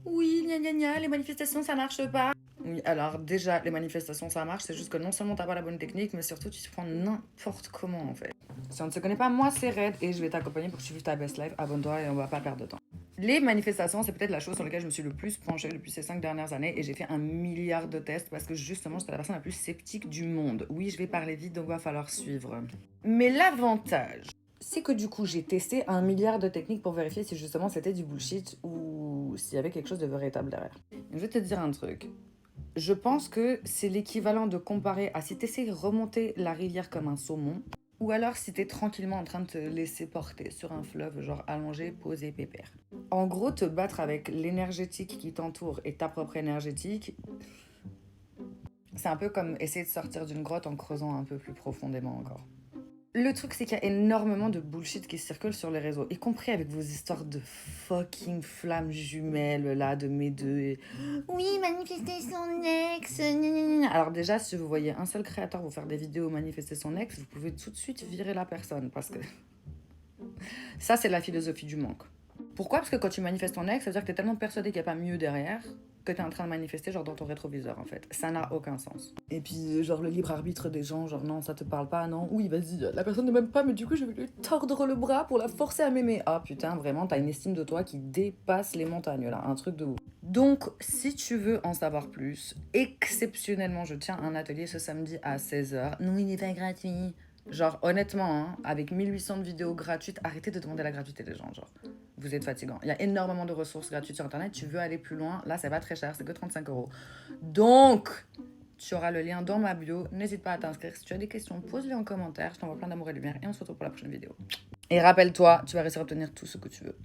Oui, gna gna gna, les manifestations ça marche pas. Oui, alors déjà, les manifestations ça marche, c'est juste que non seulement t'as pas la bonne technique, mais surtout tu te prends n'importe comment en fait. Si on ne se connaît pas, moi c'est Red et je vais t'accompagner pour que tu vives ta best life. Abonne-toi et on va pas perdre de temps. Les manifestations, c'est peut-être la chose sur laquelle je me suis le plus penchée depuis ces 5 dernières années et j'ai fait un milliard de tests parce que justement j'étais la personne la plus sceptique du monde. Oui, je vais parler vite donc va falloir suivre. Mais l'avantage, c'est que du coup j'ai testé un milliard de techniques pour vérifier si justement c'était du bullshit ou s'il y avait quelque chose de véritable derrière. Je vais te dire un truc. Je pense que c'est l'équivalent de comparer à si t'essayes de remonter la rivière comme un saumon, ou alors si t'es tranquillement en train de te laisser porter sur un fleuve, genre allongé, posé, pépère. En gros, te battre avec l'énergétique qui t'entoure et ta propre énergétique, c'est un peu comme essayer de sortir d'une grotte en creusant un peu plus profondément encore. Le truc, c'est qu'il y a énormément de bullshit qui circule sur les réseaux, y compris avec vos histoires de fucking flammes jumelles, là, de mes deux. Oui, manifester son ex. Gna gna gna. Alors déjà, si vous voyez un seul créateur vous faire des vidéos manifester son ex, vous pouvez tout de suite virer la personne, parce que ça, c'est la philosophie du manque. Pourquoi? Parce que quand tu manifestes ton ex, ça veut dire que t'es tellement persuadé qu'il n'y a pas mieux derrière que t'es en train de manifester genre dans ton rétroviseur en fait. Ça n'a aucun sens. Et puis genre le libre arbitre des gens, genre non ça te parle pas, non, oui vas-y, la personne ne m'aime pas mais du coup je vais lui tordre le bras pour la forcer à m'aimer. Ah putain vraiment t'as une estime de toi qui dépasse les montagnes là, un truc de ouf. Donc si tu veux en savoir plus, exceptionnellement je tiens un atelier ce samedi à 16h. Non il n'est pas gratuit. Genre honnêtement, hein, avec 1800 de vidéos gratuites, arrêtez de demander la gratuité des gens, genre vous êtes fatigant. Il y a énormément de ressources gratuites sur internet. Tu veux aller plus loin, là, c'est pas très cher, c'est que 35 €. Donc, tu auras le lien dans ma bio. N'hésite pas à t'inscrire. Si tu as des questions, pose-les en commentaire. Je t'envoie plein d'amour et de lumière et on se retrouve pour la prochaine vidéo. Et rappelle-toi, tu vas réussir à obtenir tout ce que tu veux.